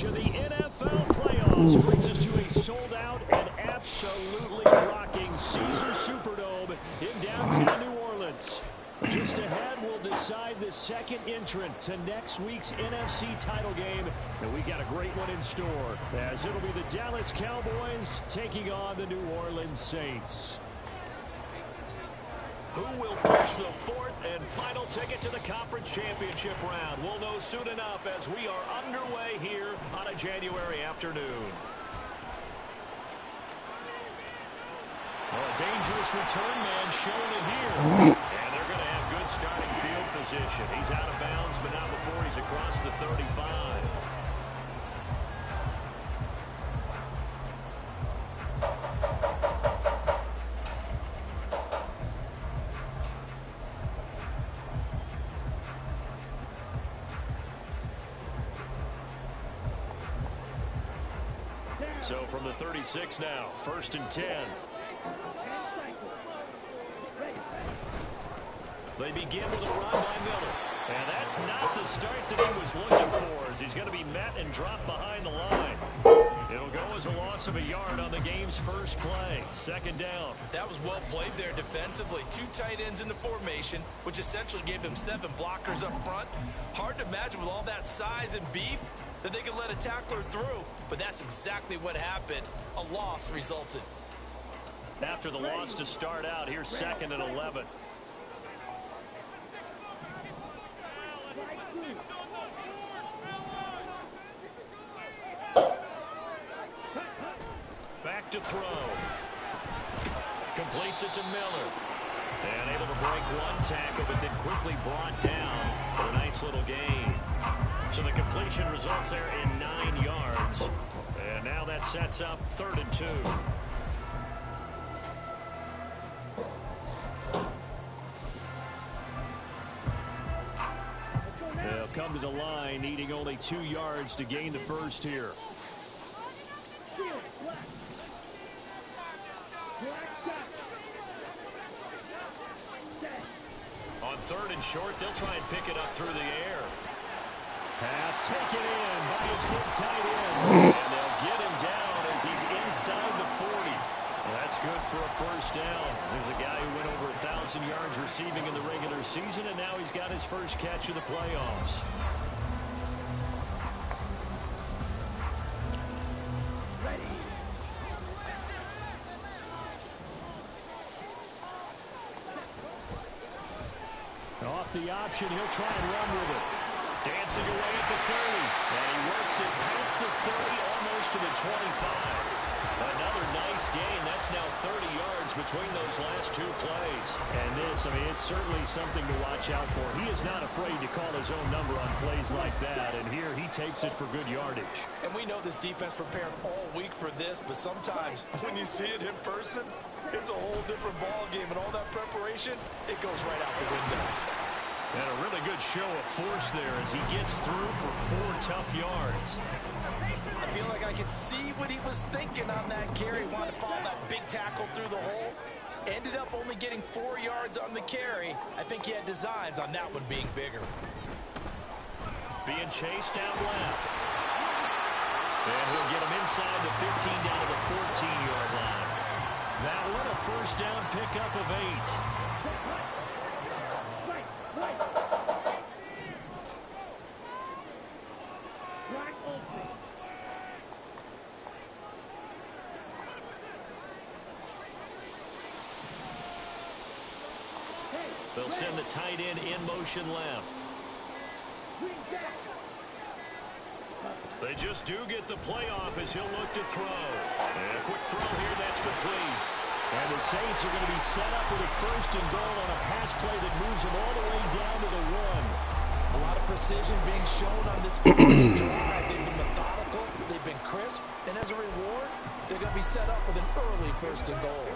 to the NFL playoffs brings us to a sold-out and absolutely rocking Caesars Superdome in downtown New Orleans. Just ahead, we'll decide the second entrant to next week's NFC title game. And we got a great one in store, as it'll be the Dallas Cowboys taking on the New Orleans Saints. Who will push the fourth and final ticket to the conference championship round? We'll know soon enough as we are underway here on a January afternoon. Well, a dangerous return man showing it here. And they're going to have good starting field position. He's out of bounds, but not before he's across the 35. So from the 36 now, 1st and 10. They begin with a run by Miller. And that's not the start that he was looking for, as he's going to be met and dropped behind the line. It'll go as a loss of a yard on the game's first play. 2nd down. That was well played there defensively. 2 tight ends in the formation, which essentially gave them 7 blockers up front. Hard to imagine with all that size and beef that they could let a tackler through, but that's exactly what happened. A loss resulted. After the loss to start out, here's 2nd and 11. Back to throw. Completes it to Miller. And able to break one tackle, but then quickly brought down for a nice little gain. So the completion results there in 9 yards. And now that sets up 3rd and 2. They'll come to the line, needing only 2 yards to gain the first here. On 3rd and short, they'll try and pick it up through the air. Pass taken in by his big tight end. And they'll get him down as he's inside the 40. Well, that's good for a 1st down. There's a guy who went over 1,000 yards receiving in the regular season, and now he's got his first catch of the playoffs. Off the option, he'll try and run with it. Dancing away at the 30. And he works it past the 30, almost to the 25. Another nice gain. That's now 30 yards between those last 2 plays. And this, I mean, it's certainly something to watch out for. He is not afraid to call his own number on plays like that. And here he takes it for good yardage. And we know this defense prepared all week for this, but sometimes when you see it in person, it's a whole different ball game. And all that preparation, it goes right out the window. And a really good show of force there as he gets through for 4 tough yards. I feel like I could see what he was thinking on that carry. Wanted to follow that big tackle through the hole. Ended up only getting 4 yards on the carry. I think he had designs on that one being bigger. Being chased out left. And he'll get him inside the 15 down to the 14-yard line. That one a 1st down pickup of 8. They'll send the tight end in motion left. They just do get the playoff as he'll look to throw. And a quick throw here, that's complete. And the Saints are going to be set up with a 1st and goal on a pass play that moves them all the way down to the 1. A lot of precision being shown on this drive. They've been methodical, they've been crisp, and as a reward, they're going to be set up with an early 1st and goal.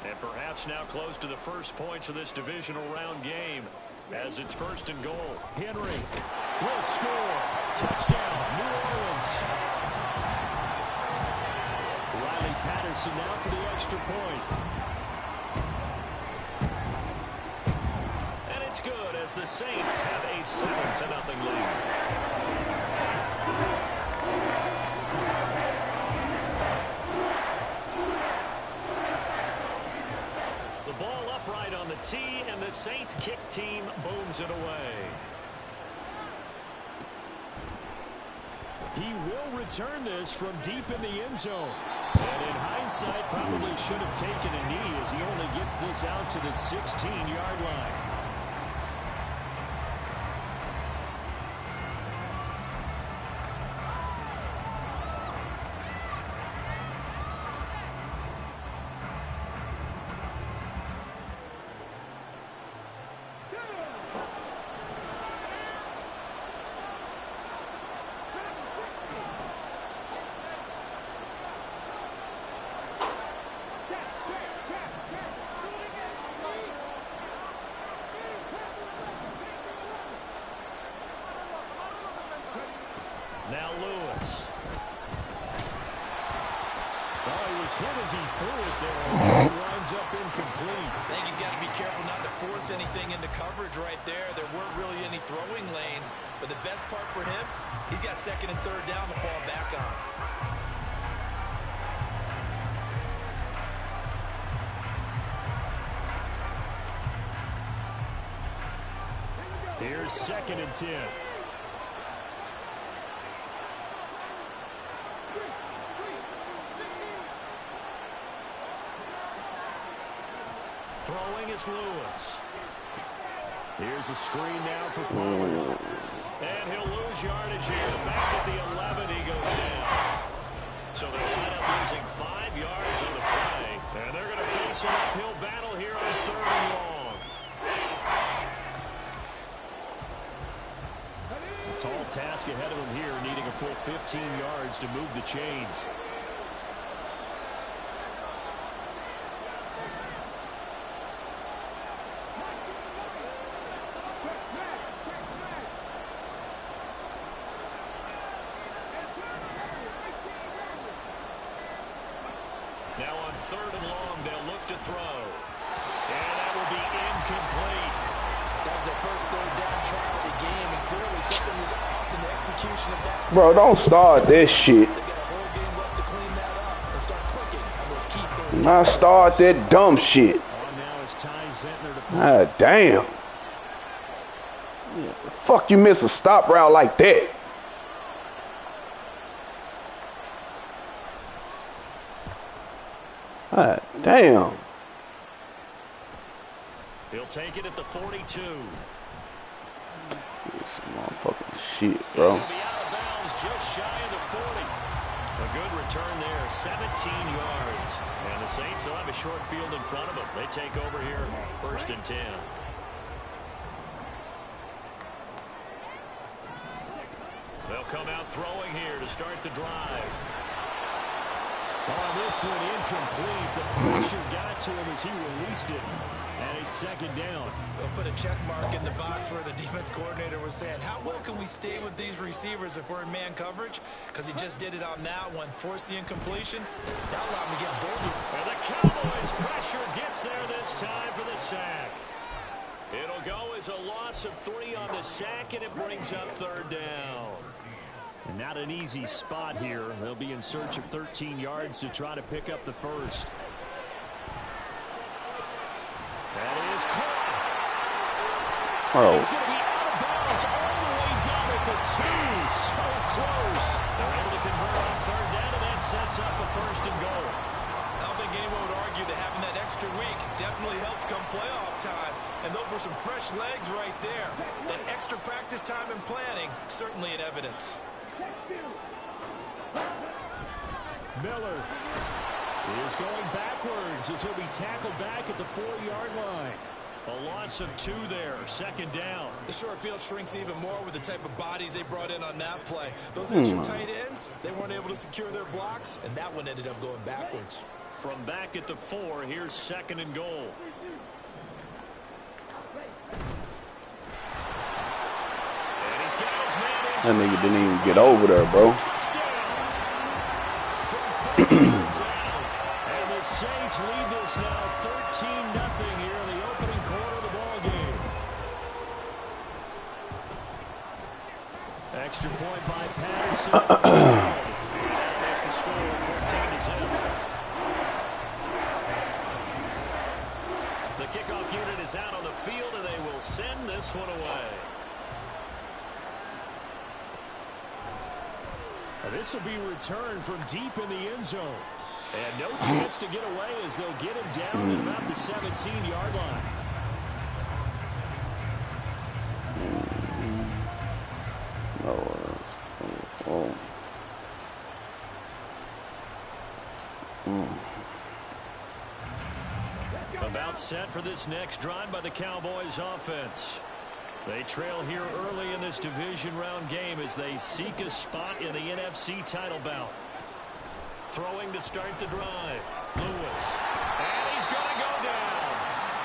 And perhaps now close to the first points of this divisional round game as it's 1st and goal. Henry will score. Touchdown, New Orleans. Riley Patterson now for the extra point. And it's good as the Saints have a 7-0 lead. PAT, and the Saints kick team booms it away. He will return this from deep in the end zone. And in hindsight, probably should have taken a knee as he only gets this out to the 16-yard line. Now Lewis. Oh, he was hit as he threw it there. It winds up incomplete. I think he's got to be careful not to force anything into coverage right there. There weren't really any throwing lanes. But the best part for him, he's got second and third down to fall back on. Here's second and 10. Throwing is Lewis. Here's a screen now for Pollard. And he'll lose yardage here. Back at the 11, he goes down. So they'll wind up losing 5 yards on the play. And they're going to face an uphill battle here on 3rd and long. A tall task ahead of him here, needing a full 15 yards to move the chains. Now on 3rd and long, they'll look to throw. And that will be incomplete. That was their first third down try of the game, and clearly something was off in the execution of that. Bro, don't start this shit. They got a whole game left to clean that up and start clicking on those key third downs. Not start that dumb shit. On now is Ty Zentner to Ah, damn. Yeah, fuck you miss a stop route like that. Ah, damn. He'll take it at the 42. This motherfucking shit, bro. He'll be out of bounds just shy of the 40. A good return there, 17 yards. And the Saints will have a short field in front of them. They take over here, 1st and 10. They'll come out throwing here to start the drive. Oh, this one incomplete. The pressure got to him as he released it. And it's 2nd down. They'll put a check mark in the box where the defense coordinator was saying, how well can we stay with these receivers if we're in man coverage? Because he just did it on that one. Force the incompletion. That allowed him to get bolder. And the Cowboys pressure gets there this time for the sack. It'll go as a loss of 3 on the sack, and it brings up 3rd down. And not an easy spot here. They'll be in search of 13 yards to try to pick up the first. That is caught. Oh. He's going to be out of bounds all the way down at the 2. So close. They're able to convert on 3rd down, and that sets up a 1st and goal. I don't think anyone would argue that having that extra week definitely helps come playoff time. And those were some fresh legs right there. That extra practice time and planning, certainly in evidence. Miller is going backwards as he'll be tackled back at the 4-yard line. A loss of 2 there, 2nd down. The short field shrinks even more with the type of bodies they brought in on that play. Those extra tight ends, they weren't able to secure their blocks, and that one ended up going backwards. From back at the 4, here's 2nd and goal. And he's got his man in. That nigga didn't even get over there, bro. And the Saints lead this now 13-0 here in the opening quarter of the ball game. Extra point by Patterson. Make the score 14-0. The kicker kickoff unit is out on the field, and they will send this one away. This will be returned from deep in the end zone. And no chance to get away as they'll get him down at about the 17-yard line. About set for this next drive by the Cowboys offense. They trail here early in this division round game as they seek a spot in the NFC title bout. Throwing to start the drive. Lewis. And he's going to go down.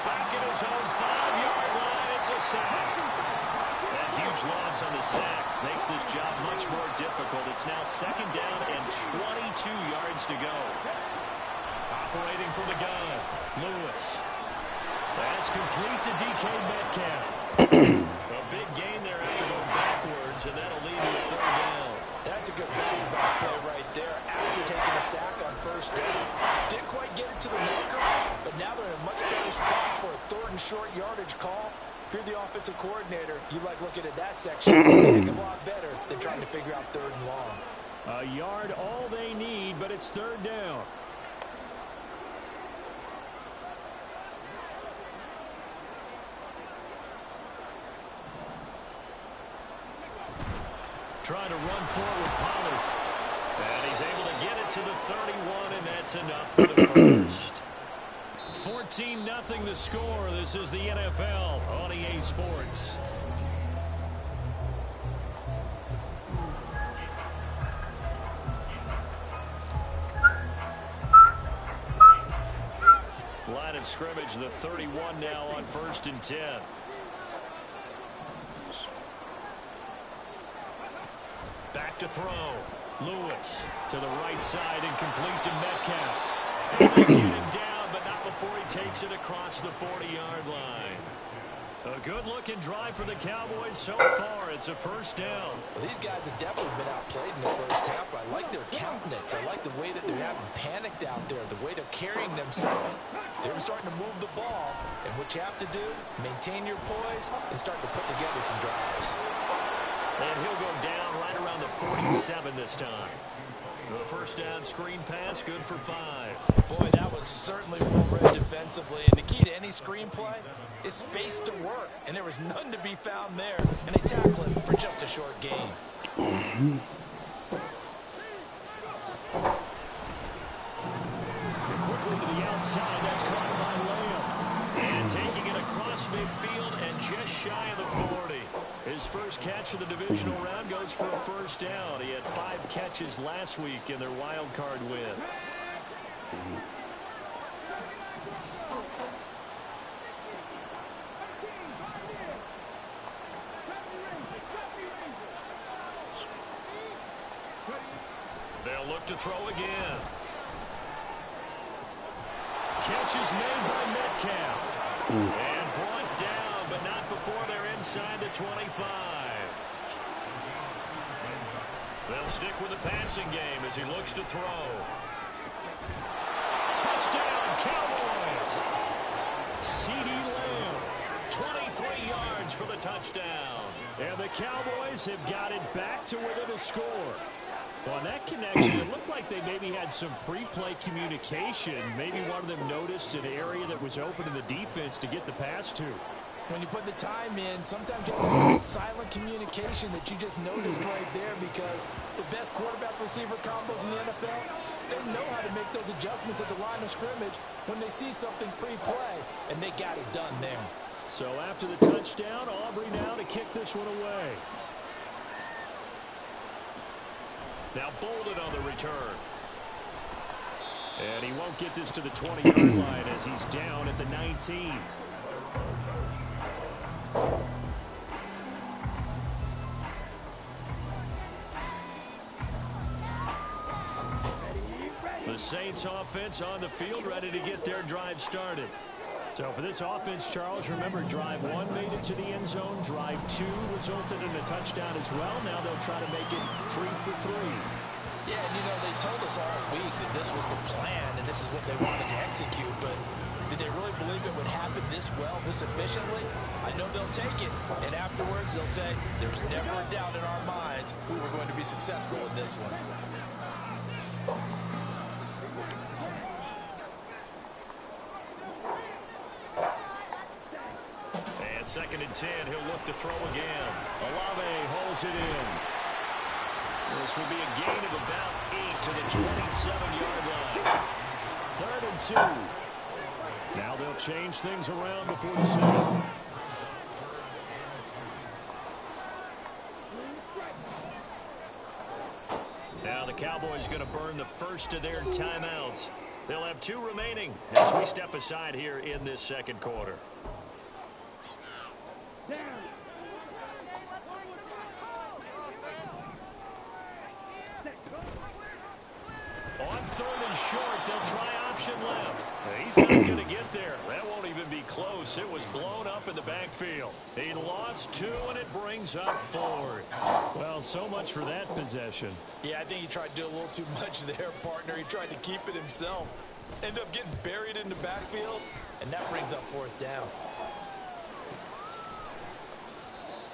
Back at his own 5-yard line. It's a sack. That huge loss on the sack makes this job much more difficult. It's now 2nd down and 22 yards to go. Operating from the gun. Lewis. That's complete to DK Metcalf. A big gain there after going backwards, and that'll lead to a 3rd down. That's a good bounce back play right there after taking a sack on 1st down. Didn't quite get it to the marker, but now they're in a much better spot for a 3rd and short yardage call. If you're the offensive coordinator, you like looking at that section. It's a lot better than trying to figure out 3rd and long. A yard all they need, but it's 3rd down. Trying to run forward, Pollard. And he's able to get it to the 31, and that's enough for the first. 14-0 the score. This is the NFL on EA Sports. Line of scrimmage, the 31 now on 1st and 10. Back to throw. Lewis to the right side and complete to Metcalf. And they get him down, but not before he takes it across the 40-yard line. A good-looking drive for the Cowboys so far. It's a 1st down. Well, these guys have definitely been outplayed in the 1st half. I like their countenance. I like the way that they're having panicked out there, the way they're carrying themselves. They're starting to move the ball, and what you have to do, maintain your poise and start to put together some drives. And he'll go down right around the 47 this time. The 1st down screen pass, good for 5. Boy, that was certainly well read defensively. And the key to any screen play is space to work. And there was none to be found there. And they tackle him for just a short gain. Quickly to the outside. That's caught by Lamb. And taking it across midfield and just shy of the 40. His first catch of the divisional round goes for a 1st down. He had 5 catches last week in their wild card win. They'll look to throw again. Catch is made by Metcalf. And brought down, but not before they're inside the 25. They'll stick with the passing game as he looks to throw. Touchdown, Cowboys! C.D. Lamb, 23 yards for the touchdown. And the Cowboys have got it back to within a score. On that connection, it looked like they maybe had some pre-play communication. Maybe one of them noticed an area that was open in the defense to get the pass to. When you put the time in, sometimes you have silent communication that you just noticed right there, because the best quarterback-receiver combos in the NFL, they know how to make those adjustments at the line of scrimmage when they see something pre-play, and they got it done there. So after the touchdown, Aubrey now to kick this one away. Now Bolden on the return. And he won't get this to the 20-yard line as he's down at the 19. The Saints offense on the field, ready to get their drive started. So for this offense, Charles, remember drive 1 made it to the end zone. Drive 2 resulted in a touchdown as well. Now they'll try to make it 3 for 3. Yeah, and you know, they told us all week that this was the plan and this is what they wanted to execute, but Did they really believe it would happen this well, this efficiently? I know they'll take it, and afterwards they'll say, there's never a doubt in our minds we were going to be successful in this one. And 2nd and 10, he'll look to throw again. Olave holds it in. This will be a gain of about 8 to the 27-yard line. 3rd and 2. Now they'll change things around before the snap. Now the Cowboys going to burn the first of their timeouts. They'll have 2 remaining as we step aside here in this 2nd quarter. On 3rd and short, they'll try option left. He's not going to get there. That won't even be close. It was blown up in the backfield. He lost 2, and it brings up 4th. Well, so much for that possession. Yeah, I think he tried to do a little too much there, partner. He tried to keep it himself. Ended up getting buried in the backfield, and that brings up 4th down.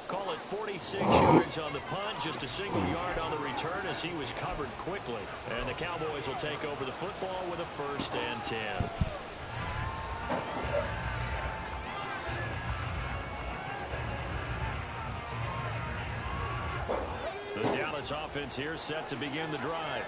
Call it 46 yards on the punt, just a single yard on the return as he was covered quickly. And the Cowboys will take over the football with a 1st and 10. The Dallas offense here set to begin the drive.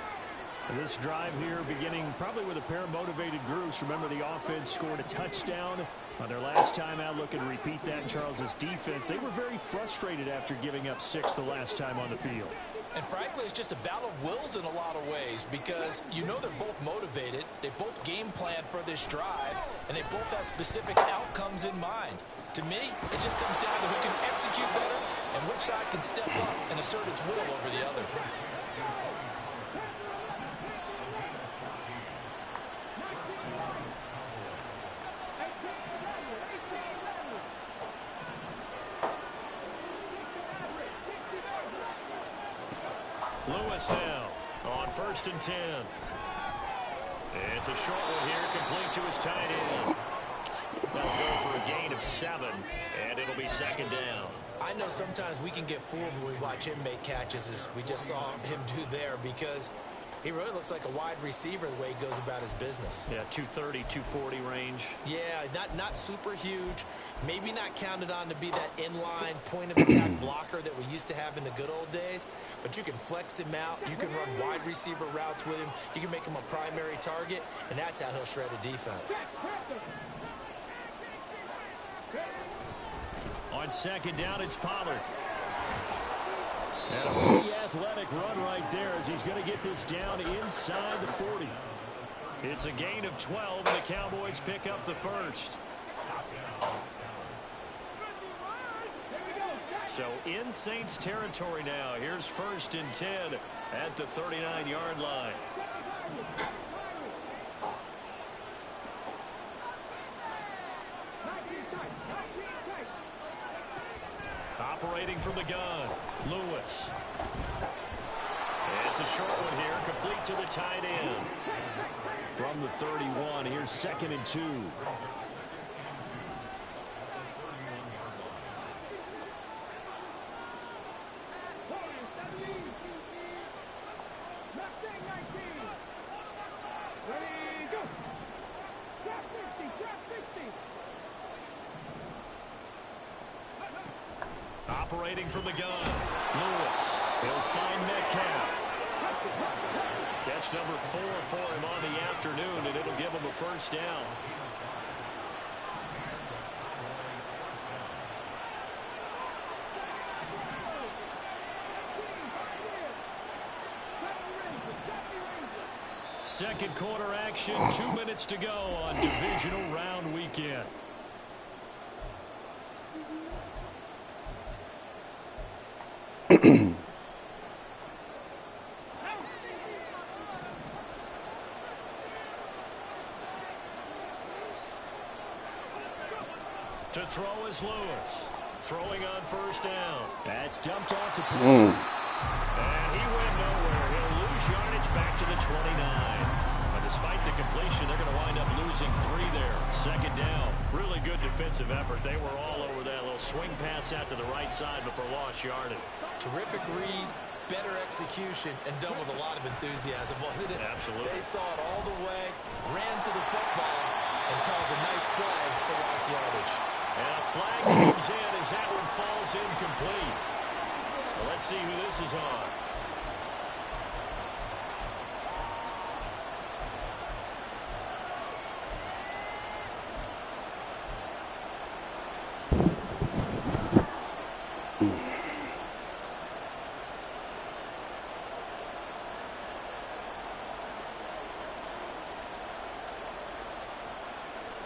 This drive here beginning probably with a pair of motivated groups. Remember, the offense scored a touchdown on their last time out. Look and repeat that in Charles's defense. They were very frustrated after giving up 6 the last time on the field. And frankly, it's just a battle of wills in a lot of ways because you know they're both motivated. They both game plan for this drive, and they both have specific outcomes in mind. To me, it just comes down to who can execute better and which side can step up and assert its will over the other. Lewis now on 1st and 10. It's a short one here, complete to his tight end. That'll go for a gain of 7, and it'll be 2nd down. I know sometimes we can get fooled when we watch him make catches, as we just saw him do there, because he really looks like a wide receiver the way he goes about his business. Yeah, 230, 240 range. Yeah, not super huge. Maybe not counted on to be that inline point-of-attack blocker that we used to have in the good old days. But you can flex him out. You can run wide receiver routes with him. You can make him a primary target, and that's how he'll shred a defense. On 2nd down, it's Pollard. And a pretty athletic run right there as he's going to get this down inside the 40. It's a gain of 12, and the Cowboys pick up the 1st. So in Saints territory now. Here's 1st and 10 at the 39-yard line. Operating from the gun, Lewis. It's a short one here, complete to the tight end. From the 31, here's 2nd and 2. Operating from the gun, Lewis. He'll find Metcalf. Catch number 4 for him on the afternoon, and it'll give him a 1st down. Second quarter action, 2 minutes to go on divisional round weekend. To throw is Lewis. Throwing on 1st down. That's dumped off to Poole. And he went nowhere. He'll lose yardage back to the 29. But Despite the completion, they're going to wind up losing 3 there. Second down. Really good defensive effort. They were all over that little swing pass out to the right side before lost yardage. Terrific read, better execution, and done with a lot of enthusiasm, wasn't it? Absolutely. They saw it all the way, ran to the football, and caused a nice play for lost yardage. And a flag comes in as that one falls incomplete. Well, let's see who this is on.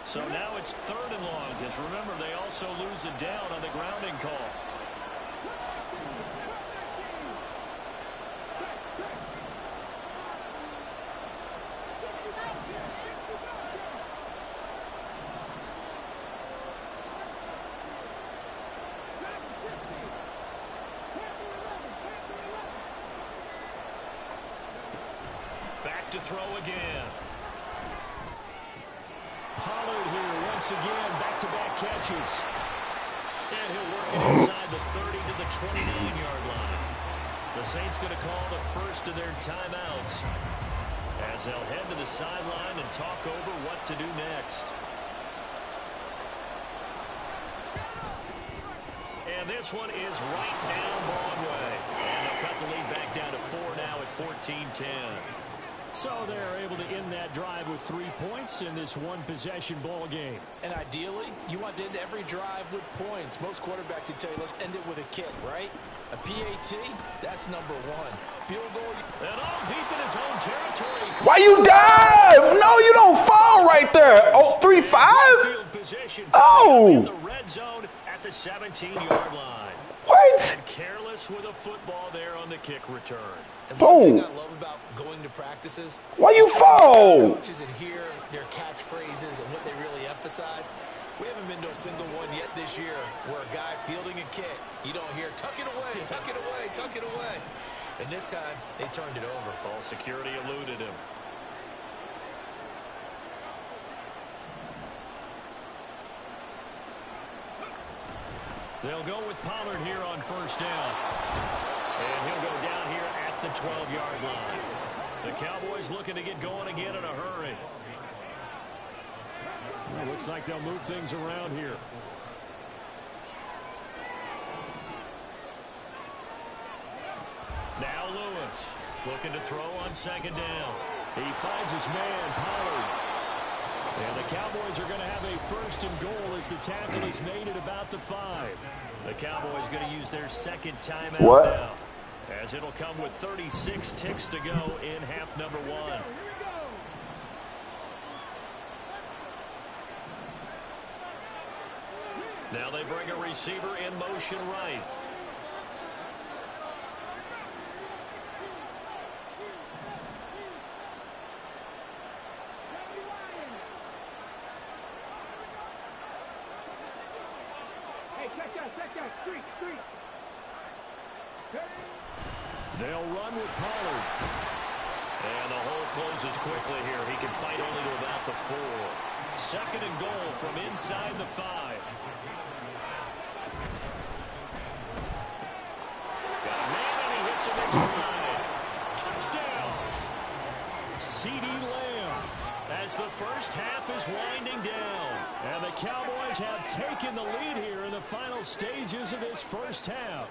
So now it's 3rd and long, because remember, they also lose it down on the grounding call. Back to throw again. Pollard here once again, back-to-back catches. And he'll work it inside the 30 to the 29-yard line. The Saints going to call the first of their timeouts as they'll head to the sideline and talk over what to do next. And this one is right down Broadway. And they'll cut the lead back down to 4 now at 14-10. So they're able to end that drive with 3 points in this one-possession ball game. And ideally, you want to end every drive with points. Most quarterbacks would tell you, let's end it with a kick, right? A PAT, that's number 1. Field goal. And all deep in his own territory. Why you dive? No, you don't fall right there. Oh, 3-5? Field position Oh. in the red zone at the 17-yard line. What? And careless with a football there on the kick return. And one thing Boom. I love about going to practices, Why you fall? coaches and hear their catchphrases and what they really emphasize. We haven't been to a single one yet this year where a guy fielding a kick, you don't hear, tuck it away, tuck it away, tuck it away. And this time, they turned it over. All security eluded him. They'll go with Pollard here on first down. And he'll go down here at the 12-yard line. The Cowboys looking to get going again in a hurry. Well, looks like they'll move things around here. Now Lewis looking to throw on second down. He finds his man, Pollard. And the Cowboys are going to have a first and goal as the tackle is made at about the 5. The Cowboys going to use their second timeout now, as it'll come with 36 ticks to go in half number 1. Now they bring a receiver in motion right. They'll run with Pollard. And the hole closes quickly here. He can fight only to about the 4. Second and goal from inside the 5. Got a man and he hits him in stride. Touchdown. C.D. Lamb as the first half is winding down. And the Cowboys have taken the lead here in the final stages of this first half.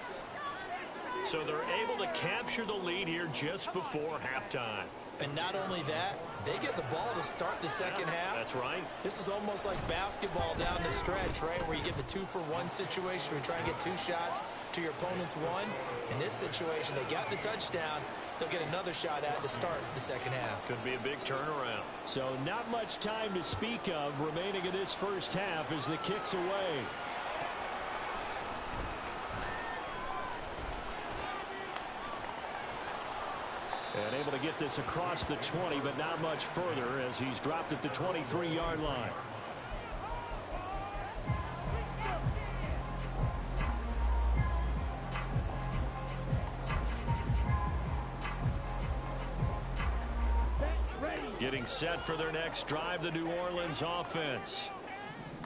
So they're able to capture the lead here just before halftime. And not only that, they get the ball to start the second half. That's right. This is almost like basketball down the stretch, right, where you get the 2-for-1 situation where you try and get 2 shots to your opponent's 1. In this situation, they got the touchdown. They'll get another shot at to start the second half. Could be a big turnaround. So not much time to speak of remaining in this first half as the kick's away. And able to get this across the 20, but not much further as he's dropped at the 23-yard line. Getting set for their next drive, the New Orleans offense.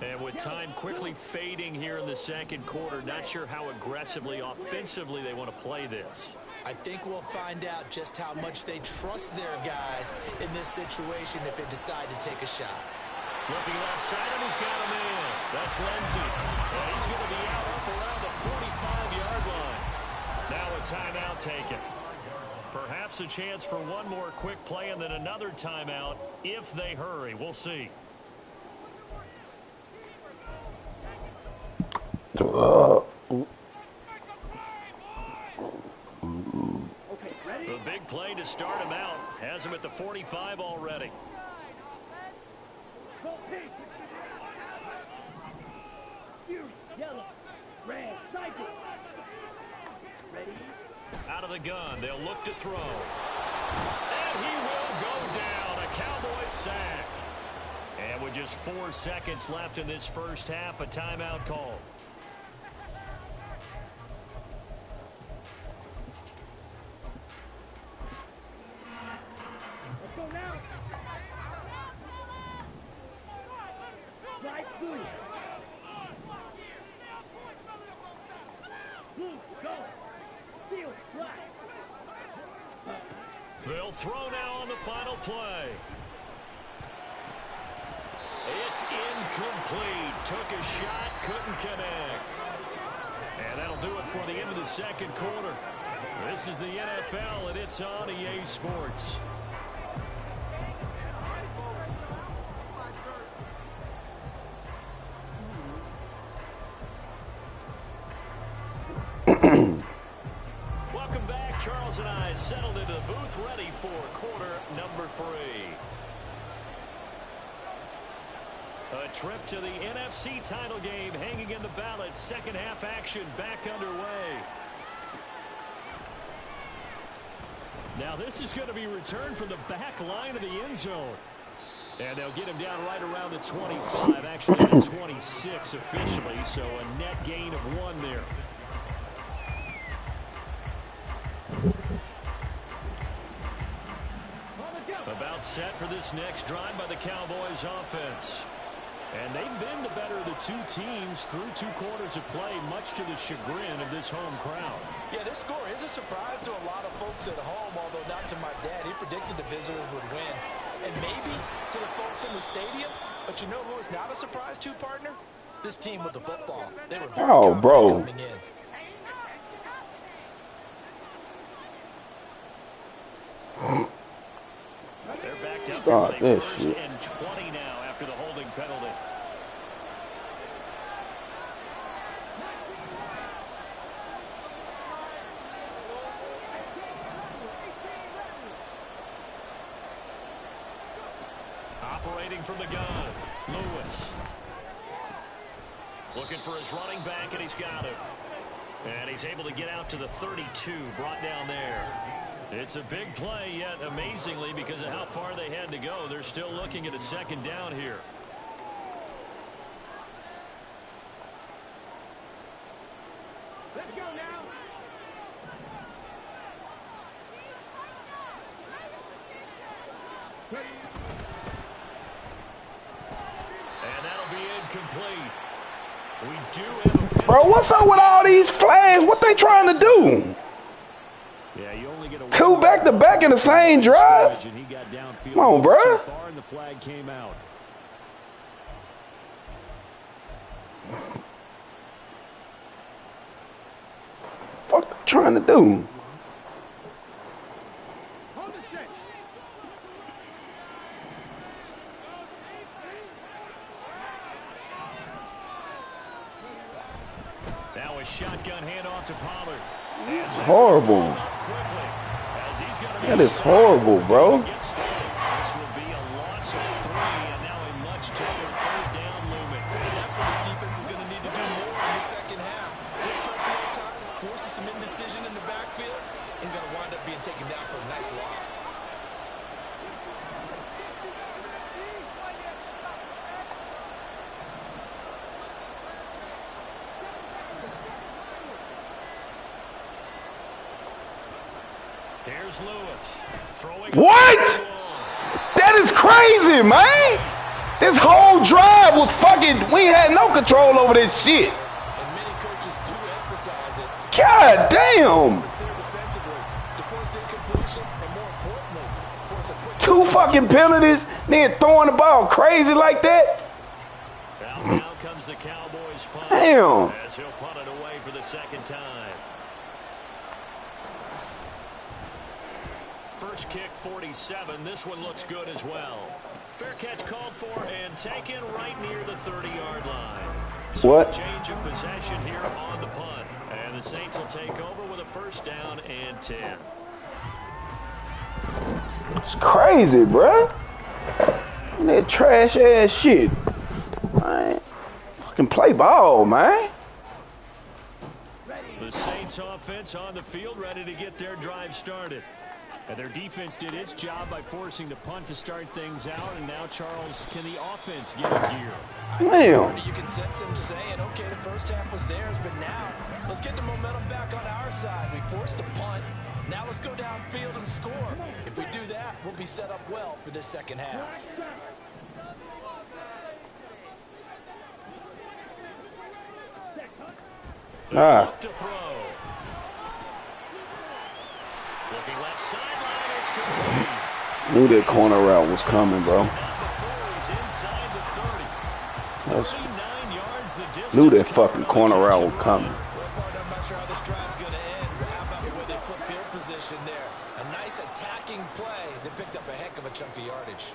And with time quickly fading here in the second quarter, not sure how aggressively, offensively they want to play this. I think we'll find out just how much they trust their guys in this situation if they decide to take a shot. Looking left side, and he's got him in. That's Lindsey. And he's going to be out up around the 45-yard line. Now a timeout taken. Perhaps a chance for one more quick play and then another timeout if they hurry. We'll see. The big play to start him out. Has him at the 45 already. Yellow, red, cycle. Ready? Out of the gun, they'll look to throw. And he will go down. A Cowboys sack. And with just 4 seconds left in this first half, a timeout call. Let's go now. Slide through. Blue, go. Steal, slide. They'll throw now on the final play. It's incomplete. Took a shot, couldn't connect. And that'll do it for the end of the second quarter. This is the NFL, and it's on EA Sports. Welcome back. Charles and I settled into the booth, ready for quarter number 3. A trip to the NFC title game hanging in the balance. Second half action back underway. Now this is going to be returned from the back line of the end zone. And they'll get him down right around the 25, actually the 26 officially, so a net gain of 1 there. About set for this next drive by the Cowboys offense. And they've been the better of the two teams through 2 quarters of play, much to the chagrin of this home crowd. Yeah, this score is a surprise to a lot of folks at home, although not to my dad. He predicted the visitors would win. And maybe to the folks in the stadium. But you know who is not a surprise to, partner? This team with the football. They were very confident coming in. They're backed up. They first and 20 now after the holding penalty. Operating from the gun, Lewis. Looking for his running back, and he's got him. And he's able to get out to the 32, brought down there. It's a big play, yet amazingly, because of how far they had to go, they're still looking at a second down here. Let's go now. And that'll be incomplete. We do have a... Bro, what's up with all these flags? What they trying to do? Yeah, you only get a 2 back-to-back in the same drive? Come on, bro. Far and the flag came out. What they trying to do? Now a shotgun handoff to Pollard. It's horrible. That is horrible, bro. This will be a loss of 3, and now a much tougher third down looming. And that's what this defense is going to need to do more in the second half. Good pressure on time, forces some indecision in the backfield. He's going to wind up being taken down for a nice loss. Here's Lewis. Throwing What? That That is crazy, man. This whole drive was fucking, we had no control over this shit. And many coaches do emphasize it. God damn. It's there defensively to force incompletion and more importantly, force a quick 2 fucking penalties, then throwing the ball crazy like that. Now comes the Cowboys punt. Damn. As he'll punt it away for the second time. First kick 47. This one looks good as well. Fair catch called for and taken right near the 30-yard line. So What? Change of possession here on the punt. And the Saints will take over with a first down and 10. It's crazy, bruh. That trash ass shit. Man, fucking play ball, man. The Saints offense on the field, ready to get their drive started. And their defense did its job by forcing the punt to start things out. And now, Charles, can the offense get in gear? Damn. You can sense them saying, okay, the first half was theirs, but now let's get the momentum back on our side. We forced a punt. Now let's go downfield and score. If we do that, we'll be set up well for this second half. To throw. Looking left sideline, it's complete. Knew that corner route was coming, bro. Knew that fucking corner route was coming. I'm not sure how this drive's going to end, but how about the way they flip field position there? A nice attacking play that picked up a heck of a chunk of yardage.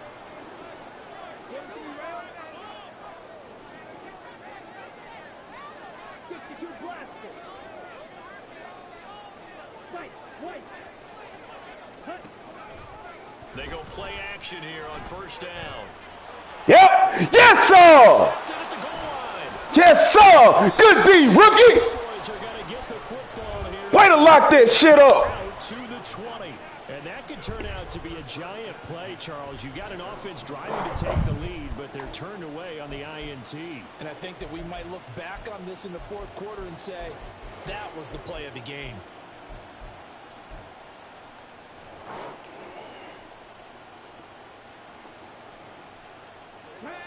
They go play action here on first down. Yep. Yes, sir. Yes, sir. Good D, rookie. Way to lock that shit up. To the 20. And that could turn out to be a giant play, Charles. You got an offense driving to take the lead, but they're turned away on the INT. And I think that we might look back on this in the fourth quarter and say, that was the play of the game.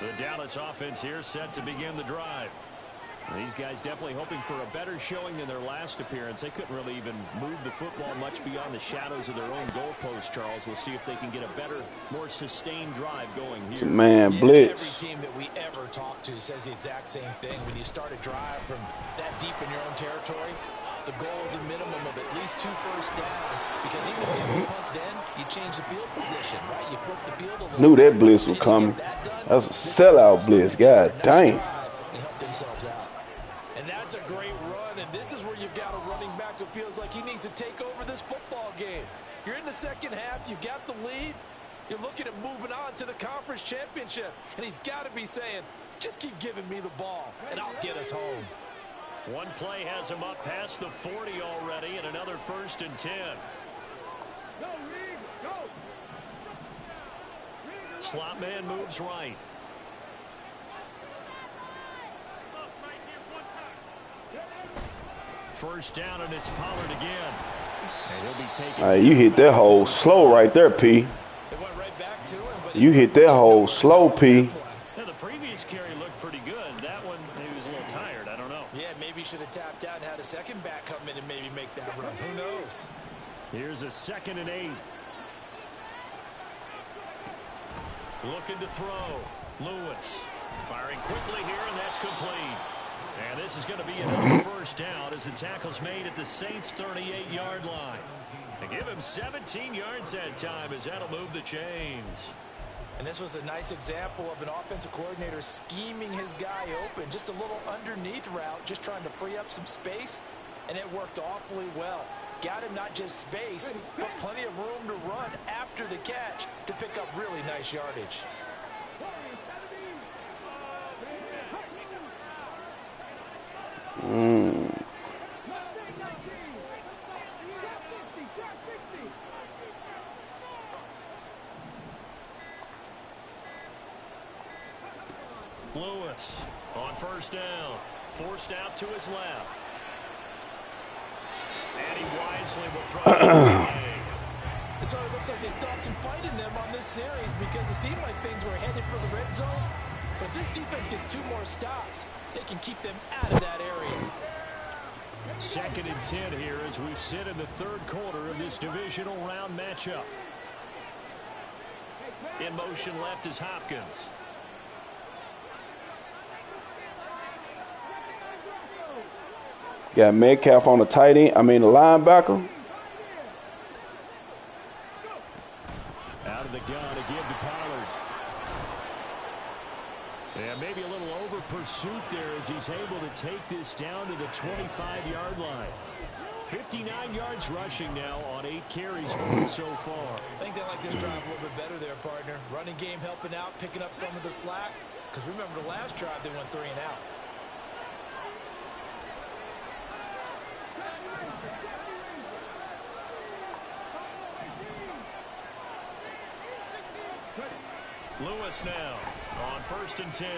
The Dallas offense here set to begin the drive. These guys definitely hoping for a better showing than their last appearance. They couldn't really even move the football much beyond the shadows of their own goalpost, Charles. We'll see if they can get a better, more sustained drive going here. Man, blitz. Every team that we ever talk to says the exact same thing. When you start a drive from that deep in your own territory, the goal is a minimum of at least 2 first downs. Because even if you have to punt then, you change the field position, right? You flip the field a little. Knew that blitz was coming. That was a sellout blitz. God dang. And help themselves out. And that's a great run, and this is where you've got a running back who feels like he needs to take over this football game. You're in the second half, you've got the lead, you're looking at moving on to the conference championship, and he's got to be saying, just keep giving me the ball, and I'll get us home. One play has him up past the 40 already, and another 1st and 10. Go, Reed, go. Slot man moves right. First down, and it's Pollard again. And he'll be taking You hit that hole slow right there, P. It went right back to him, but You hit that hole slow, P. Now, the previous carry looked pretty good. That one, he was a little tired. I don't know. yeah, maybe he should have tapped out and had a second back come in and maybe make that run. Who knows? Here's a 2nd and 8. Looking to throw. Lewis firing quickly here, and that's complete. And this is going to be another first down as the tackle's made at the Saints' 38-yard line. They give him 17 yards that time as that'll move the chains. And this was a nice example of an offensive coordinator scheming his guy open. Just a little underneath route, just trying to free up some space, and it worked awfully well. Got him not just space, but plenty of room to run after the catch to pick up really nice yardage. Lewis on first down, forced out to his left. And he wisely will throw it away. It sort of looks like they stopped some fight in them on this series because it seemed like things were headed for the red zone. But if this defense gets 2 more stops, they can keep them out of that area. 2nd and 10 here as we sit in the 3rd quarter of this divisional round matchup. In motion left is Hopkins. Got Metcalf on the tight end. I mean the linebacker. Out of the gun to give to Pollard. Yeah, maybe a little over pursuit there as he's able to take this down to the 25-yard line. 59 yards rushing now on 8 carries for him so far. I think they like this drive a little bit better there, partner. Running game helping out, picking up some of the slack. Because remember the last drive, they went 3 and out. Lewis now on 1st and 10.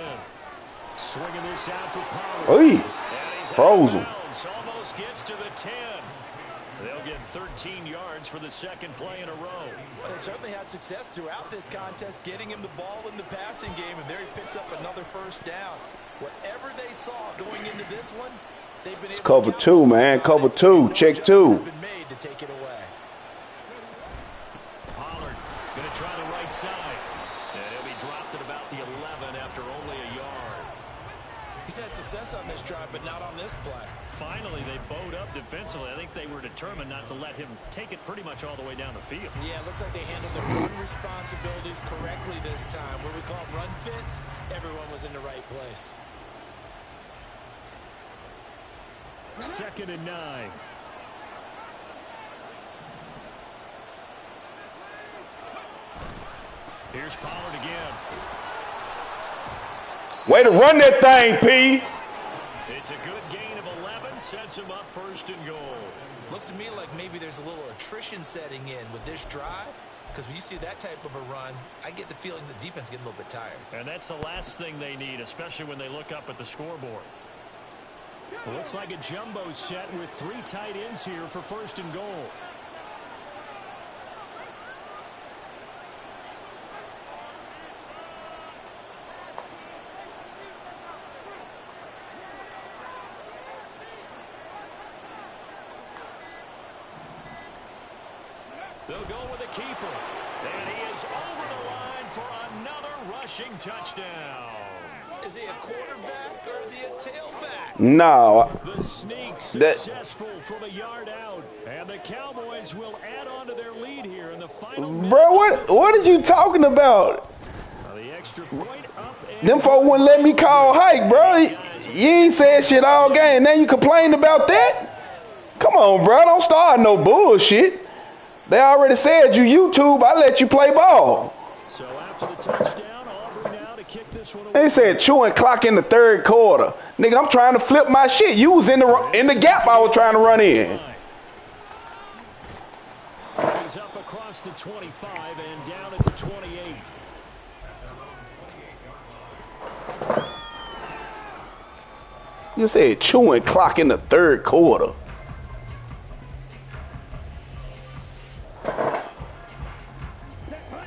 Swinging this out for Pollard. Oy, frozen. Almost gets to the 10. They'll get 13 yards for the 2nd play in a row. Well, they certainly had success throughout this contest, getting him the ball in the passing game, and there he picks up another 1st down. Whatever they saw going into this one, they've been able to cover 2, man. Cover 2. Check 2. Been made to take it away. Pollard going to try the right side. And he'll be dropped at about the 11 after only a yard. He's had success on this drive, but not on this play. Finally, they bowed up defensively. I think they were determined not to let him take it pretty much all the way down the field. Yeah, it looks like they handled their run responsibilities correctly this time. Where we call them run fits, everyone was in the right place. 2nd and 9. Here's Pollard again. Way to run that thing, P. It's a good gain of 11. Sets him up 1st and goal. Looks to me like maybe there's a little attrition setting in with this drive. Because when you see that type of a run, I get the feeling the defense getting a little bit tired. And that's the last thing they need, especially when they look up at the scoreboard. Looks like a jumbo set with 3 tight ends here for 1st and goal. They'll go with a keeper. And he is over the line for another rushing touchdown. Is he a quarterback or is he a tailback? No. The sneak successful from a yard out. And the Cowboys will add on to their lead here in the final. Bro, what are you talking about? The extra point up and Them folk wouldn't let me call hike, bro. You ain't said shit all game. Now you complain about that? Come on, bro. Don't start no bullshit. They already said you YouTube. I let you play ball. So after the touchdown, Aubrey now to kick this one away. They said chewing clock in the 3rd quarter. Nigga, I'm trying to flip my shit. You was in the gap I was trying to run in. He's up across the 25 and down at the 28. You said chewing clock in the 3rd quarter.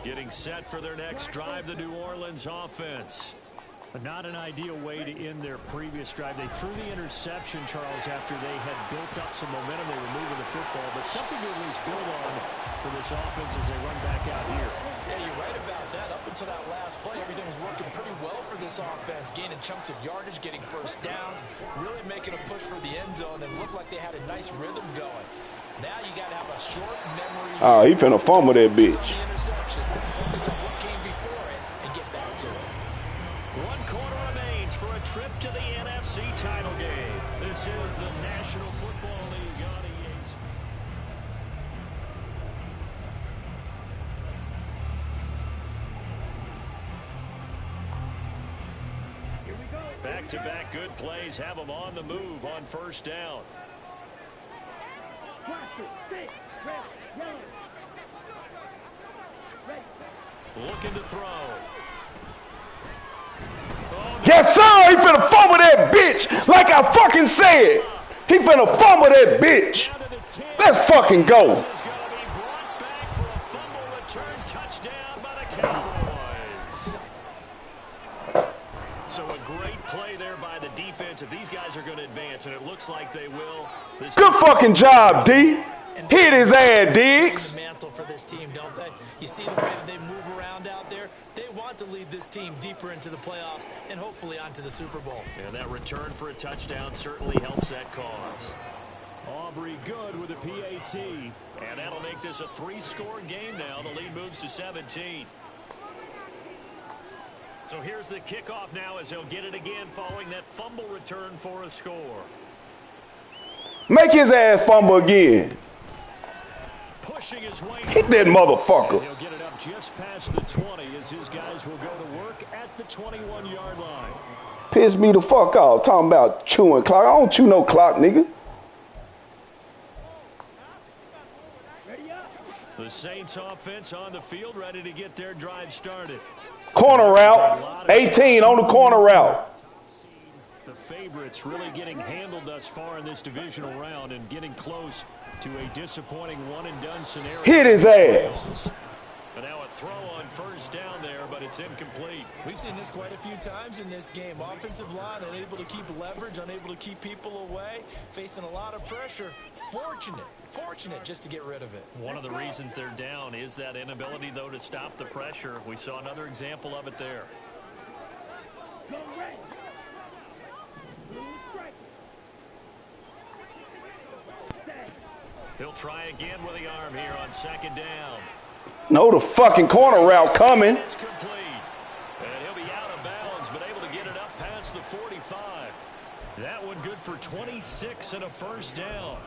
Getting set for their next drive, the New Orleans offense. But not an ideal way to end their previous drive. They threw the interception, Charles, after they had built up some momentum. They were moving the football, but something to at least build on for this offense as they run back out here. Yeah, you're right about that. Up until that last play, everything was working pretty well for this offense. Gaining chunks of yardage, getting 1st downs, really making a push for the end zone, and looked like they had a nice rhythm going. Now you got to have a short memory. Oh, he finna fumble that bitch. Focus on what came before it and get back to it. 1 quarter remains for a trip to the NFC title game. This is the National Football League on EA. Back-to-back good plays have them on the move on 1st down. Looking to throw. Yes, sir. He finna fumble that bitch like I fucking said. He finna fumble that bitch. Let's fucking go. This is going to be brought back for a defense, if these guys are going to advance, and it looks like they will. Good fucking job, D. Hit his ass, Diggs. The mantle for this team, don't they? You see the way that they move around out there? They want to lead this team deeper into the playoffs and hopefully onto the Super Bowl. And that return for a touchdown certainly helps that cause. Aubrey good with a PAT. And that'll make this a 3-score game now. The lead moves to 17. So here's the kickoff now as he'll get it again following that fumble return for a score. Make his ass fumble again. Pushing his way. Hit that motherfucker. He'll get it up just past the 20 as his guys will go to work at the 21-yard line. Piss me the fuck off. Talking about chewing clock. I don't chew no clock, nigga. The Saints offense on the field ready to get their drive started. Corner route. 18 on the corner route. The favorites really getting handled thus far in this divisional round and getting close to a disappointing one-and-done scenario. Hit his ass. But now a throw on first down there, but it's incomplete. We've seen this quite a few times in this game. Offensive line unable to keep leverage, unable to keep people away, facing a lot of pressure. Fortunate just to get rid of it. One of the reasons they're down is that inability, though, to stop the pressure. We saw another example of it there. He'll try again with the arm here on second down. No, the fucking corner route coming. It's complete. And he'll be out of bounds, but able to get it up past the 45. That one good for 26 and a first down.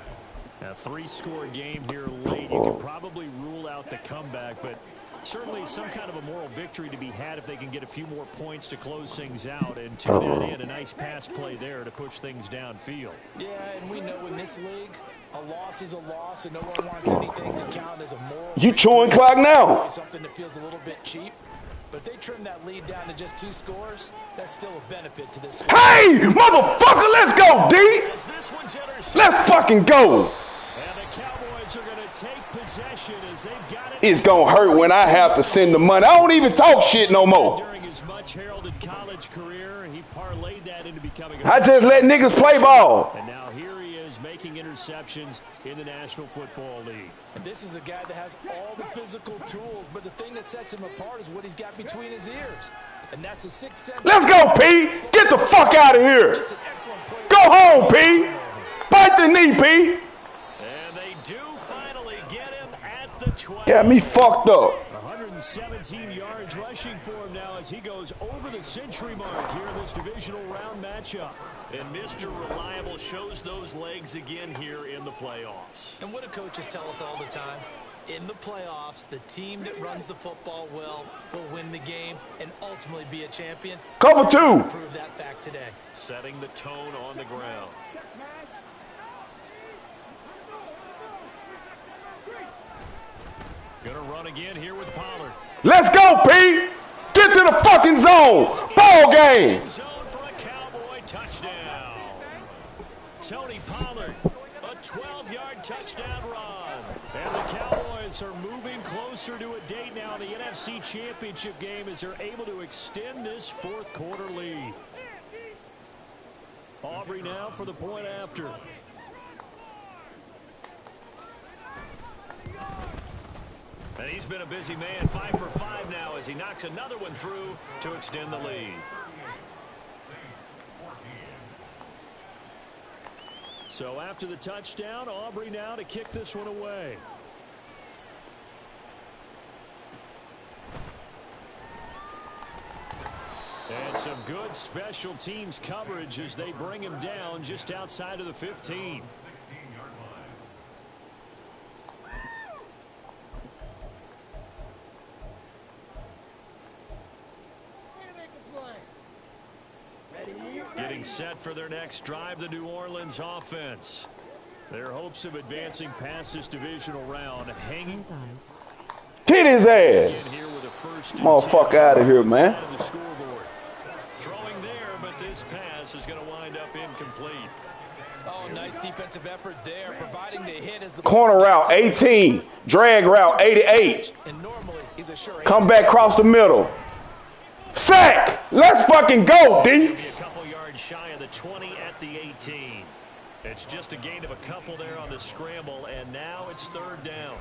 A 3-score game here late. You can probably rule out the comeback, but certainly some kind of a moral victory to be had if they can get a few more points to close things out. And to that end, a nice pass play there to push things downfield. Yeah, and we know in this league, a loss is a loss, and no one wants anything to count as a moral. You chewing clock now. Something that feels a little bit cheap. But if they trim that lead down to just 2 scores, that's still a benefit to this. Hey, motherfucker, let's go, D. Let's fucking go. And the Cowboys are going to take possession as they've got it. It's going to hurt when I have to send the money. I don't even talk shit no more. During his much heralded college career, he parlayed that into becoming I just let niggas play ball. And now here he is making interceptions in the National Football League. And this is a guy that has all the physical tools, but the thing that sets him apart is what he's got between his ears. And that's the 6th sense. Let's go, P. Get the fuck out of here. Just an excellent play. Go home, P. Bite the knee, P. And they do finally get him at the 12. Got me fucked up. 117 yards rushing for him now as he goes over the century mark here in this divisional round matchup. And Mr. Reliable shows those legs again here in the playoffs. And what do coaches tell us all the time? In the playoffs, the team that runs the football well will win the game and ultimately be a champion. Cover 2. Prove that fact today. Setting the tone on the ground. Gonna run again here with Pollard. Let's go, P. Get to the fucking zone. Ball game. Zone for a Cowboy touchdown. Tony Pollard, a 12-yard touchdown run. And the Cowboys are moving closer to a date now in the NFC Championship game as they're able to extend this 4th quarter lead. Aubrey now for the point after. And he's been a busy man, 5 for 5 now as he knocks another one through to extend the lead. So after the touchdown, Aubrey now to kick this one away. And some good special teams coverage as they bring him down just outside of the 15. Getting set for their next drive, the New Orleans offense. Their hopes of advancing past this divisional round hanging. Hit his ass. Motherfucker out of here, man. Throwing there, but this pass is going to wind up incomplete. Oh, nice defensive effort there, providing the hit as the corner route 18, drag route 88. And normally he's a sure come back across the middle. Sack. Let's fucking go, D. A couple yards yards shy of the 20 at the 18. It's just a gain of a couple there on the scramble, and now it's third down.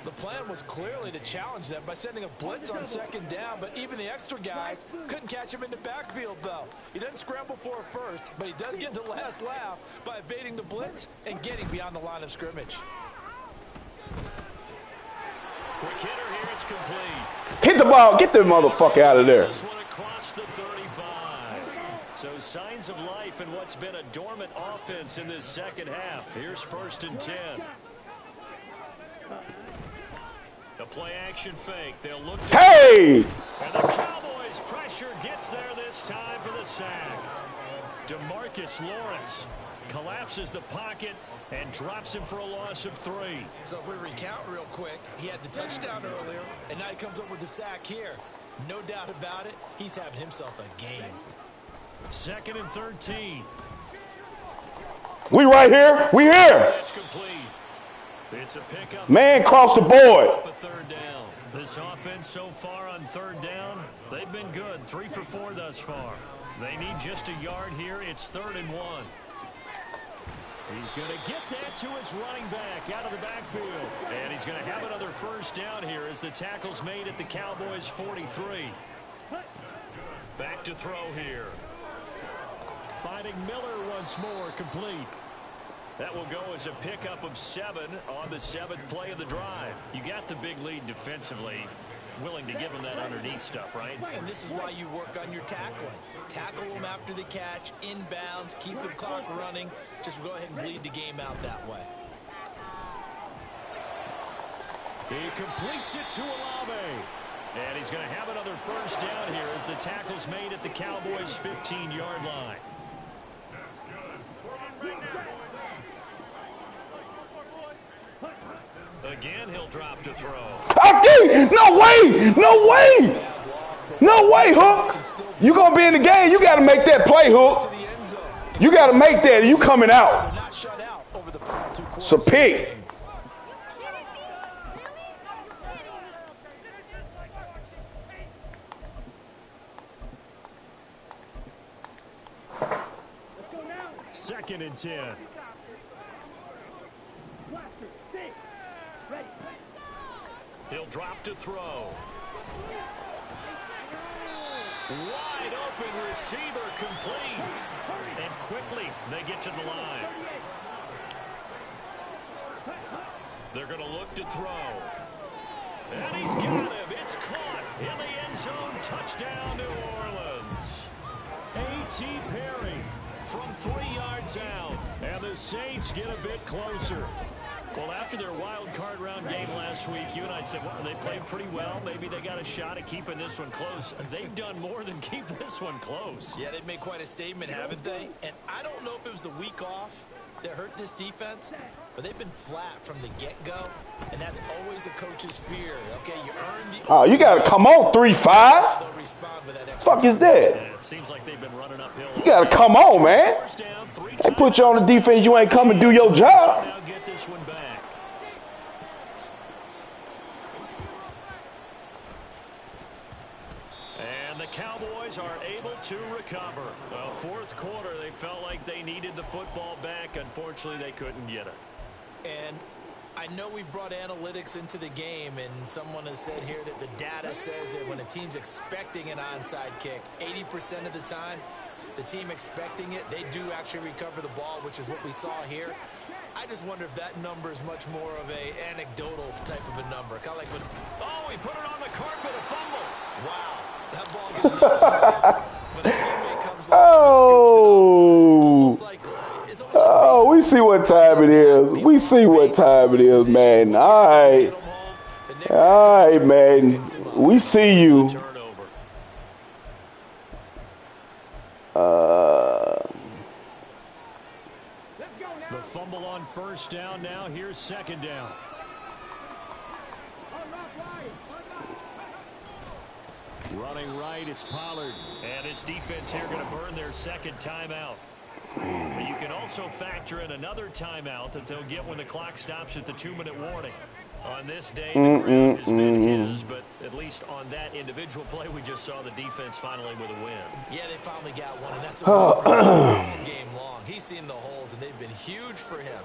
The plan was clearly to challenge them by sending a blitz on second down, but even the extra guys couldn't catch him in the backfield, though. He doesn't scramble for it first, but he does get the last laugh by evading the blitz and getting beyond the line of scrimmage. Quick hitter here, it's complete. Hit the ball. Get that motherfucker out of there. This one across the 35. So signs of life in what's been a dormant offense in this second half. Here's 1st and 10. The play action fake. They'll look to Hey! and the Cowboys pressure gets there this time for the sack. DeMarcus Lawrence collapses the pocket and drops him for a loss of 3. So if we recount real quick, he had the touchdown earlier, and now he comes up with the sack here. No doubt about it, he's having himself a game. 2nd and 13. We right here. We here. That's complete. It's a pickup. Man, cross the board. A 3rd down. This offense so far on 3rd down, they've been good. 3 for 4 thus far. They need just a yard here. It's 3rd and 1. He's going to get that to his running back out of the backfield. And he's going to have another 1st down here as the tackle's made at the Cowboys' 43. Back to throw here. Finding Miller once more, complete. That will go as a pickup of 7 on the 7th play of the drive. You got the big lead defensively. Willing to give them that underneath stuff, right? And this is why you work on your tackling. Tackle them after the catch, inbounds, keep the clock running. Just go ahead and bleed the game out that way. He completes it to Olave. And he's going to have another 1st down here as the tackle's made at the Cowboys' 15-yard line. Again, he'll drop to throw. No way! No way! No way, Hook! You gonna be in the game, you gotta make that play, Hook. You gotta make that, you coming out. It's a pick. Second and 10. He'll drop to throw. Wide open receiver, complete. And quickly they get to the line. They're going to look to throw. And he's got him. It's caught in the end zone. Touchdown, New Orleans. A.T. Perry from 3 yards out. And the Saints get a bit closer. Well, after their wild card round game last week, you and I said, well, they played pretty well. Maybe they got a shot at keeping this one close. They've done more than keep this one close. Yeah, they've made quite a statement, haven't they? And I don't know if it was the week off that hurt this defense, but they've been flat from the get-go, and that's always a coach's fear. Okay, you earn the... Oh, you got to come on, 3-5. They'll respond with that Fuck is that? It seems like they've been running uphill. You got to come on, man. They put you on the defense, you ain't come and do your job. Now get this one back. And the Cowboys are able to recover. The 4th quarter, they felt like they needed the football back. Unfortunately, they couldn't get it. And I know we brought analytics into the game, and someone has said here that the data says that when a team's expecting an onside kick, 80% of the time, the team expecting it, they do actually recover the ball, which is what we saw here. I just wonder if that number is much more of a anecdotal type of a number. Kind of like when... Oh, he put it on the carpet, a fumble. Wow. That ball gets lost, but a teammate comes along and scoops it up. Oh, we see what time it is. We see what time it is, man. All right. All right, man. We see you. The fumble on 1st down now. Here's 2nd down. Running right, it's Pollard. And his defense here going to burn their 2nd timeout. But you can also factor in another timeout that they'll get when the clock stops at the 2-minute warning. On this day, the crowd has been his, but at least on that individual play, we just saw the defense finally with a win. Yeah, they finally got one, and that's a win for him all game long. He's seen the holes, and they've been huge for him.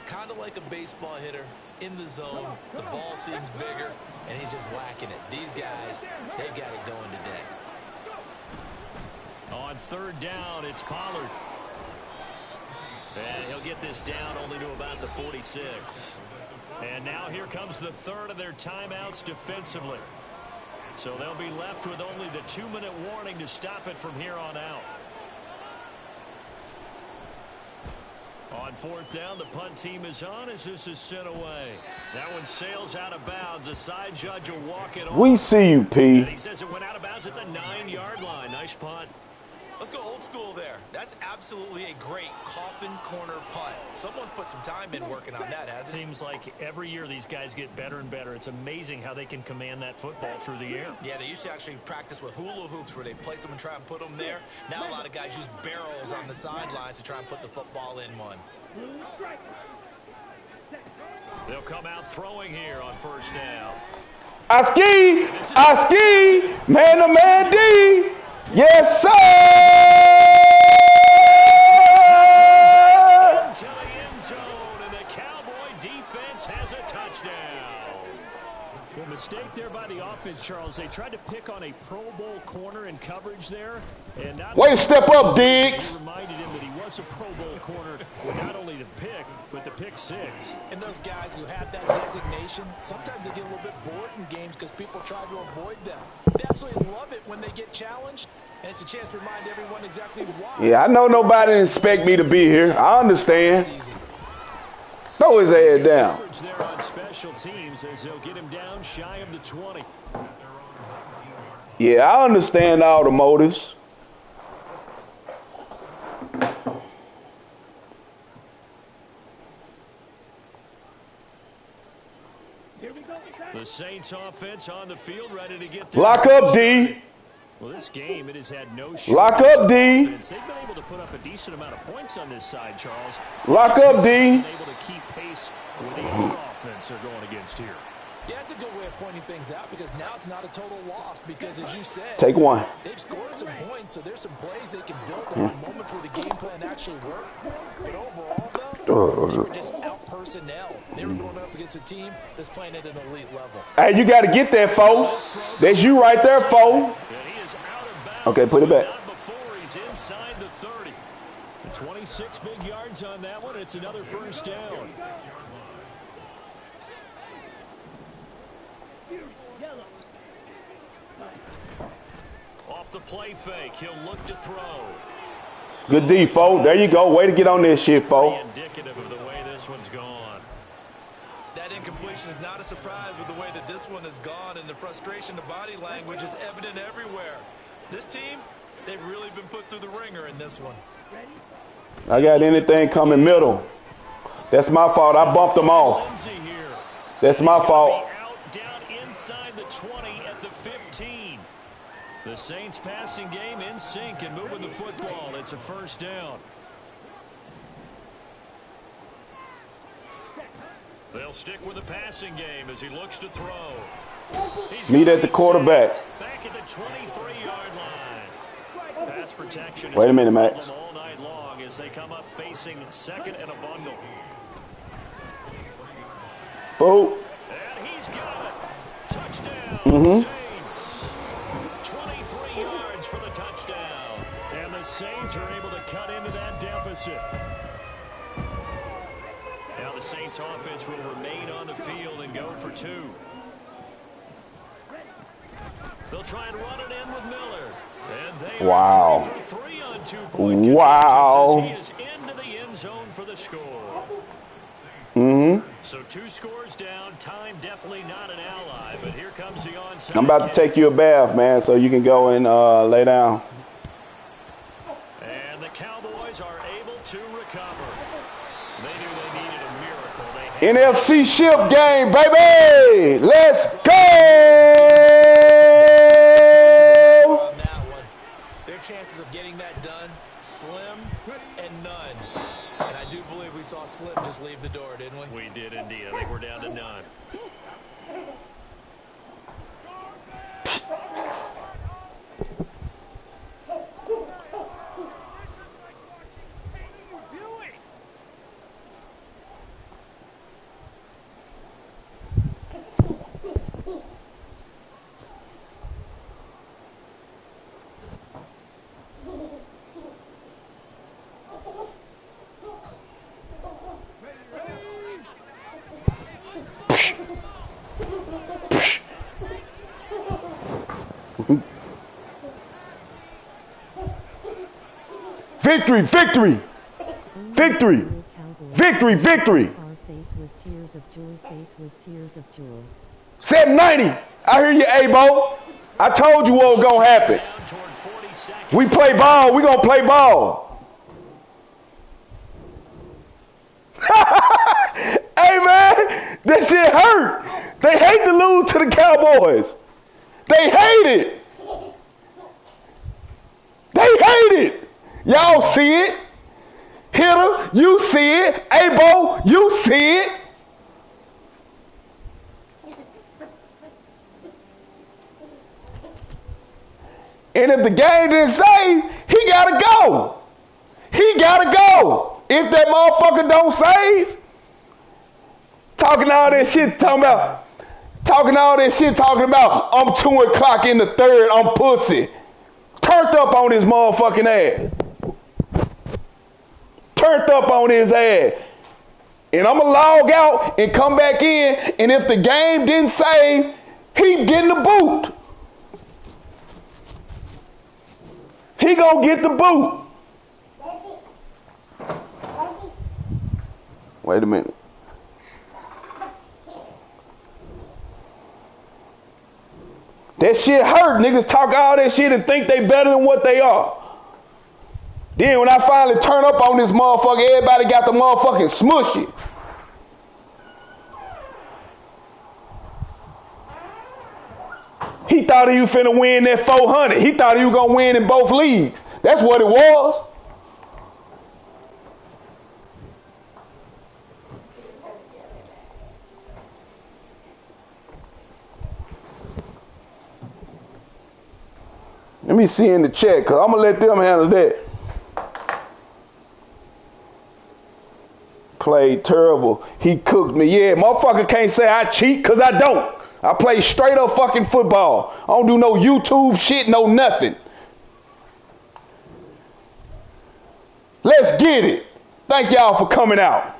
Kind of like a baseball hitter in the zone. The ball seems bigger, and he's just whacking it. These guys, they've got it going today. On third down, it's Pollard. And he'll get this down only to about the 46. And now here comes the third of their timeouts defensively. So they'll be left with only the 2-minute warning to stop it from here on out. On fourth down, the punt team is on as this is sent away. That one sails out of bounds. The side judge will walk it on. We see you, P. And he says it went out of bounds at the 9-yard line. Nice punt. Let's go old school there. That's absolutely a great coffin corner punt. Someone's put some time in working on that, hasn't it? Seems like every year these guys get better and better. It's amazing how they can command that football through the air. Yeah, they used to actually practice with hula hoops where they place them and try and put them there. Now a lot of guys use barrels on the sidelines to try and put the football in one. They'll come out throwing here on first down. I ski, man-to-man D. Yes, sir. Into the end zone, and the Cowboy defense has a touchdown. Well, mistake there by the offense, Charles. They tried to pick on a Pro Bowl corner in coverage there. And not Way to step up, Diggs. They reminded him that he was a Pro Bowl corner with not only the pick, but the pick six. And those guys who have that designation, sometimes they get a little bit bored in games because people try to avoid them. They absolutely love it when they get challenged, and it's a chance to remind everyone exactly why. Yeah, I know nobody didn't expect me to be here. I understand. Throw his head down. Coverage there on special teams as they'll get him down shy of the 20. Yeah, I understand all the motives. The Saints offense on the field ready to get Lock up, D. Well, this game, it has had no Lock up, D. They've been able to put up a decent amount of points on this side, Charles. Lock up, D. Been able to keep pace with the other offense they're going against here. Yeah, it's a good way of pointing things out because now it's not a total loss because, as you said, Take one. they've scored some points, so there's some plays they can build on, moments where the game plan actually worked. But overall, though, they were just out personnel. They were going up against a team that's playing at an elite level. Hey, you got to get that, foe. That's you right there, foe. Okay, put it back. Not before he's inside the 30. 26 big yards on that one. It's another first down. Off the play fake, he'll look to throw. Good D, foe. There you go. Way to get on this shit, foe. Indicative of the way this one's gone. That incompletion is not a surprise with the way that this one has gone, and the frustration, the body language is evident everywhere. This team, they've really been put through the ringer in this one. I got anything coming middle. That's my fault. I bumped them off. That's my fault. Out, down inside the 20 at the 15. The Saints passing game in sync and moving the football. It's a first down. They'll stick with the passing game as he looks to throw. Meet at the quarterback. Back at the 23-yard line. Pass protection. Wait a minute, Max. All night long as they come up facing second and a bundle. Boom. And he's got it. Touchdown. Saints. 23 yards for the touchdown. And the Saints are able to cut into that deficit. Now the Saints offense will remain on the field and go for two. They'll try and run it in with Miller. And they are 3 for 3 on 2-point Wow. conversions as he is into the end zone for the score. So 2 scores down. Time definitely not an ally, but here comes the onside. I'm about to take you a bath, man, so you can go and lay down. And the Cowboys are able to recover. They knew they needed a miracle. NFC ship game, baby. Let's go. On that one, they're chances of getting that done, slim and none. And I do believe we saw Slim just leave the door, didn't we? We did indeed. I think we're down to none. Victory, victory, victory, victory, victory. 790. I hear you, A-Bo. I told you what was going to happen. We play ball. We going to play ball. Hey, man, that shit hurt. They hate to lose to the Cowboys. They hate it. They hate it. Y'all see it. Hitter, you see it. A-Bo, you see it. And if the game didn't save, he got to go. He got to go. If that motherfucker don't save, talking all that shit, talking about I'm 2 o'clock in the third, I'm pussy. Turned up on his motherfucking ass. Turned up on his ass. And I'm going to log out and come back in, and if the game didn't save, he getting the boot. He going to get the boot. Wait a minute. That shit hurt. Niggas talk all that shit and think they better than what they are. Then when I finally turn up on this motherfucker, everybody got the motherfucking smushy. He thought he was finna win that 400. He thought he was gonna win in both leagues. That's what it was. Let me see in the chat, because I'm going to let them handle that. Played terrible. He cooked me. Yeah, motherfucker can't say I cheat, because I don't. I play straight up fucking football. I don't do no YouTube shit, no nothing. Let's get it. Thank y'all for coming out.